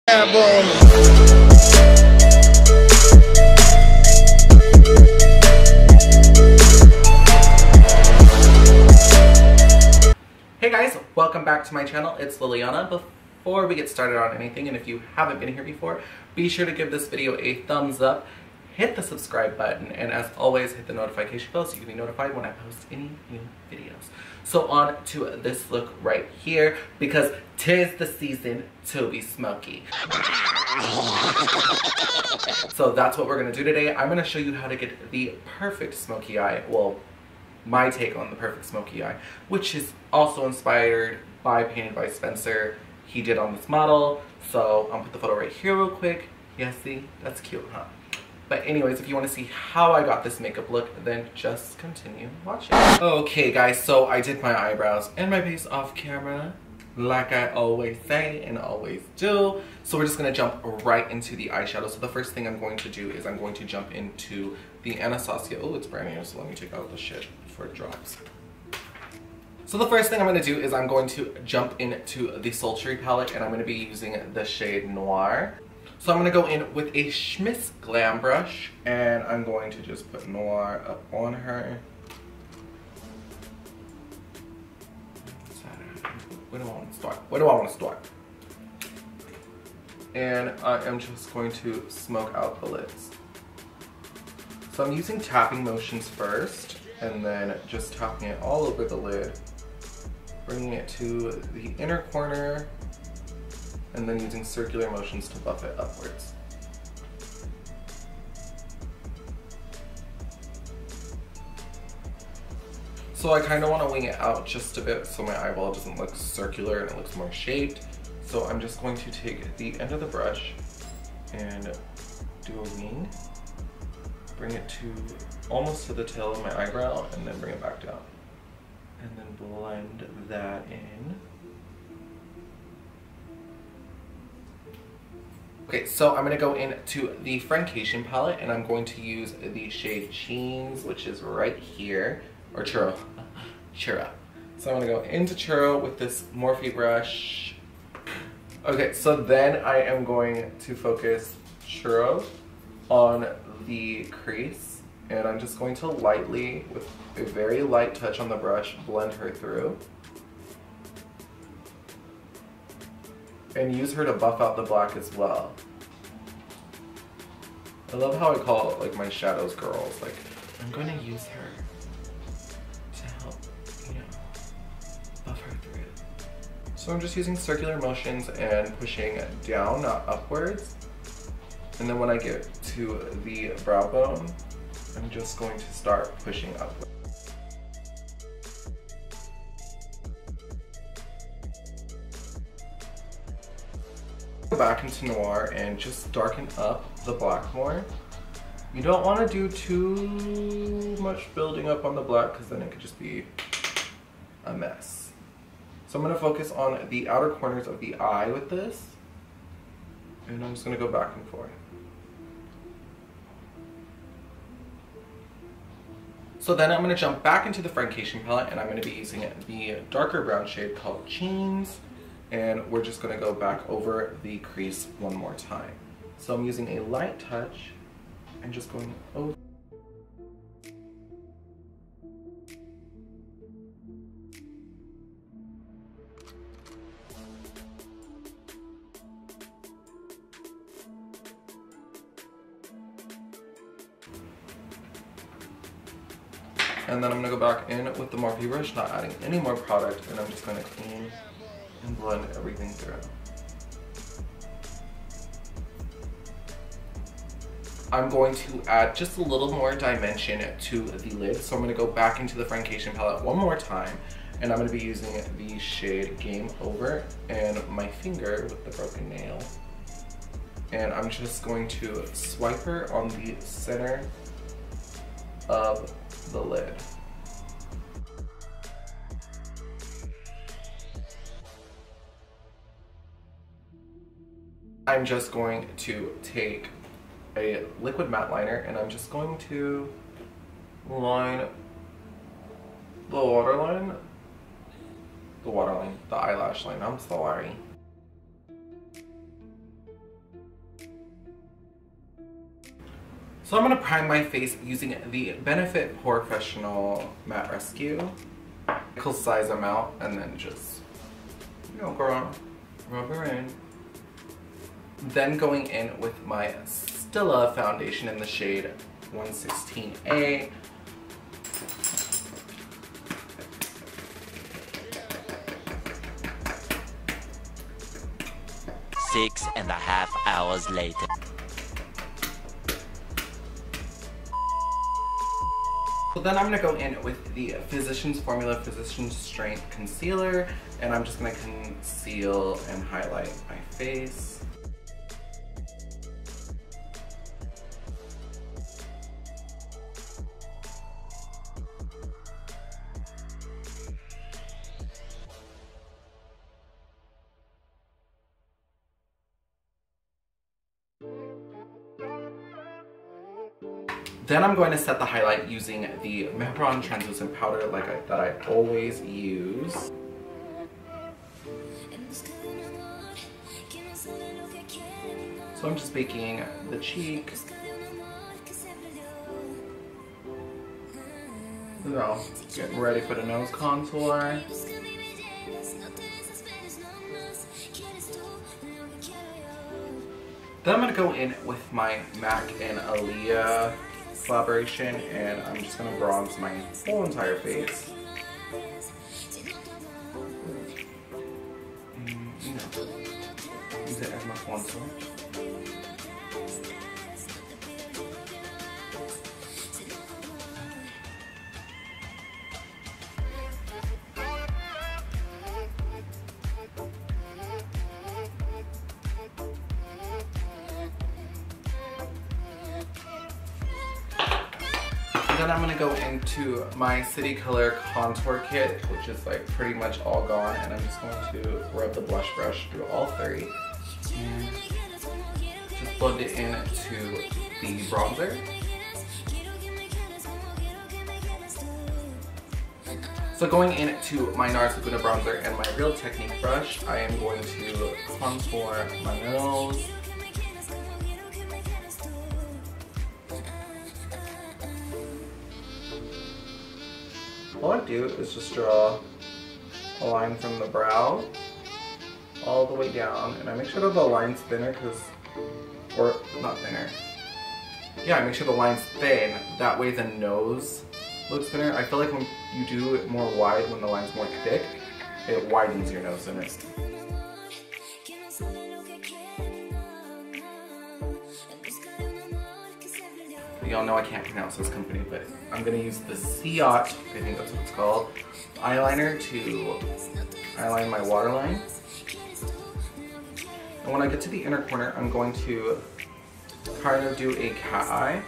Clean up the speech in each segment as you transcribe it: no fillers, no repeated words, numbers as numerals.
Hey guys, welcome back to my channel. It's Liliana. Before we get started on anything, and if you haven't been here before, be sure to give this video a thumbs up, hit the subscribe button, and as always, hit the notification bell so you can be notified when I post any new videos. So on to this look right here, because 'tis the season to be smoky. So that's what we're gonna do today. I'm gonna show you how to get the perfect smoky eye. Well, my take on the perfect smoky eye, which is also inspired by Painted by Spencer. He did on this model. So I'll put the photo right here real quick. Yeah, see? That's cute, huh? But anyways, if you want to see how I got this makeup look, then just continue watching. Okay guys, so I did my eyebrows and my base off camera, like I always say and always do. So we're just going to jump right into the eyeshadow. So the first thing I'm going to do is I'm going to jump into the Anastasia. Oh, it's brand new, so let me take out the shit before it drops. So the first thing I'm going to do is I'm going to jump into the Sultry palette, and I'm going to be using the shade Noir. So I'm going to go in with a Schmiss Glam brush, and I'm going to just put Noir up on her. Where do I want to start? Where do I want to start? And I am just going to smoke out the lids. So I'm using tapping motions first, and then just tapping it all over the lid, bringing it to the inner corner, and then using circular motions to buff it upwards. So I kind of want to wing it out just a bit so my eyeball doesn't look circular and it looks more shaped. So I'm just going to take the end of the brush and do a wing, bring it to almost to the tail of my eyebrow, and then bring it back down. And then blend that in. Okay, so I'm going to go into the Francation palette, and I'm going to use the shade Cheens, which is right here, or Churro. Churro. So I'm going to go into Churro with this Morphe brush. Okay, so then I am going to focus Churro on the crease, and I'm just going to lightly, with a very light touch on the brush, blend her through. And use her to buff out the black as well. I love how I call it like my shadows girls. Like, I'm going to use her to help, you know, buff her through. So I'm just using circular motions and pushing down, not upwards. And then when I get to the brow bone, I'm just going to start pushing upwards. Go back into Noir and just darken up the black more. You don't want to do too much building up on the black because then it could just be a mess. So I'm going to focus on the outer corners of the eye with this, and I'm just going to go back and forth. So then I'm going to jump back into the Francation palette, and I'm going to be using the darker brown shade called Cheens. And we're just going to go back over the crease one more time. So I'm using a light touch and just going over. And then I'm going to go back in with the Morphe brush, not adding any more product, and I'm just going to clean and blend everything through. I'm going to add just a little more dimension to the lid, so I'm going to go back into the Francation palette one more time, and I'm going to be using the shade Game Over and my finger with the broken nail, and I'm just going to swipe her on the center of the lid. I'm just going to take a liquid matte liner and I'm just going to line the waterline, the eyelash line, I'm sorry. So I'm going to prime my face using the Benefit Professional Matte Rescue. Nickel size them out and then just, you know, girl, rub her in. Then going in with my Stilla foundation in the shade 116A. Six and a half hours later. So then I'm going to go in with the Physicians Formula Physicians Strength Concealer, and I'm just going to conceal and highlight my face. Then I'm going to set the highlight using the Mehron Translucent Powder that I always use. So I'm just baking the cheek. So, getting ready for the nose contour. Then I'm going to go in with my MAC and Aaliyah collaboration, and I'm just going to bronze my whole entire face. And, you know, use it as my contour. Then I'm going to go into my City Color Contour Kit, which is like pretty much all gone, and I'm just going to rub the blush brush through all three. And just blend it into the bronzer. So going into my Nars Laguna bronzer and my Real Technique brush, I am going to contour my nose. All I do is just draw a line from the brow all the way down, and I make sure that the line's thinner or not thinner. Yeah, I make sure the line's thin, that way the nose looks thinner. I feel like when you do it more wide, when the line's more thick, it widens your nose in it. Y'all know I can't pronounce this company, but I'm gonna use the Ciot, I think that's what it's called, eyeliner to eyeline my waterline. And when I get to the inner corner, I'm going to kind of do a cat eye.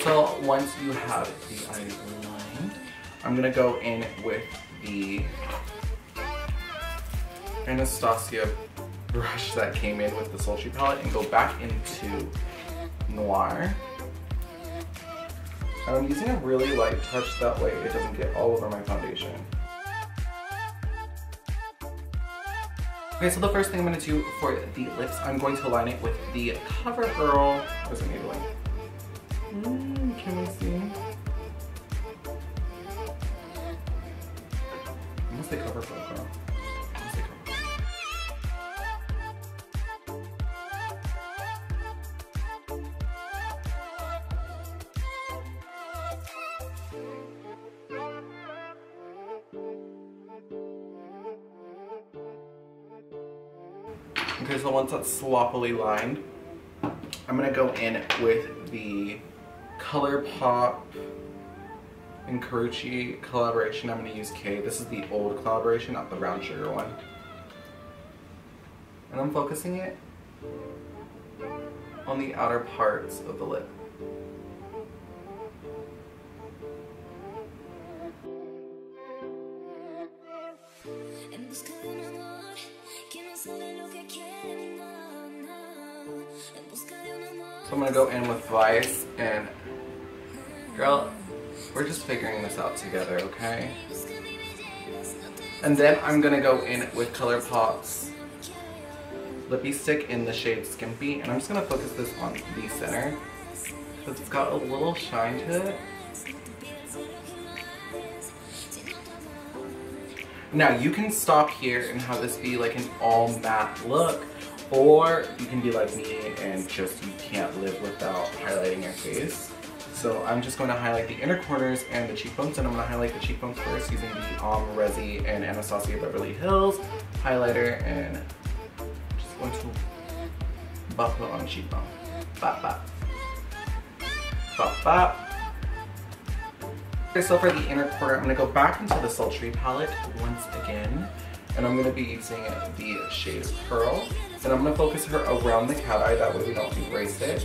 So once you have the eyes lined, I'm gonna go in with the Anastasia brush that came in with the Sultry palette and go back into Noir. And I'm using a really light touch, that way it doesn't get all over my foundation. Okay, so the first thing I'm gonna do for the lips, I'm going to line it with the Covergirl. What is it needling? Can we see? I must say Covergirl, girl. I must say Covergirl. Okay, so once that's sloppily lined, I'm gonna go in with the Colourpop and Karuchi collaboration. I'm going to use K. This is the old collaboration, not the brown sugar one. And I'm focusing it on the outer parts of the lip. So I'm going to go in with Vice and Girl, we're just figuring this out together, okay? And then I'm gonna go in with Colourpop's lippy stick in the shade Skimpy, and I'm just gonna focus this on the center because it's got a little shine to it. Now you can stop here and have this be like an all matte look, or you can be like me and just you can't live without highlighting your face. So I'm just going to highlight the inner corners and the cheekbones, and I'm going to highlight the cheekbones first using the Resi and Anastasia Beverly Hills highlighter, and just going to buff it on the cheekbone. Bop, bop. Bop, bop. Okay, so for the inner corner, I'm going to go back into the Sultry palette once again, and I'm going to be using the shade Pearl, and I'm going to focus her around the cat eye, that way we don't erase it.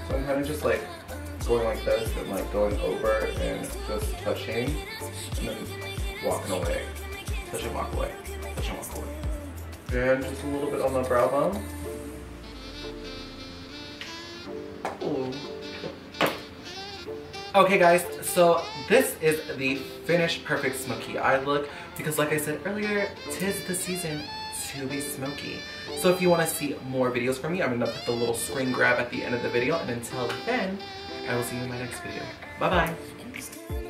So I'm kind of just like going like this and like going over and just touching and then walking away. Touch and walk away. Touch and walk away. And just a little bit on the brow bone. Ooh. Okay guys, so this is the finished perfect smoky eye look because like I said earlier, 'tis the season to be smoky. So if you want to see more videos from me, I'm going to put the little screen grab at the end of the video, and until then, I will see you in my next video. Bye bye!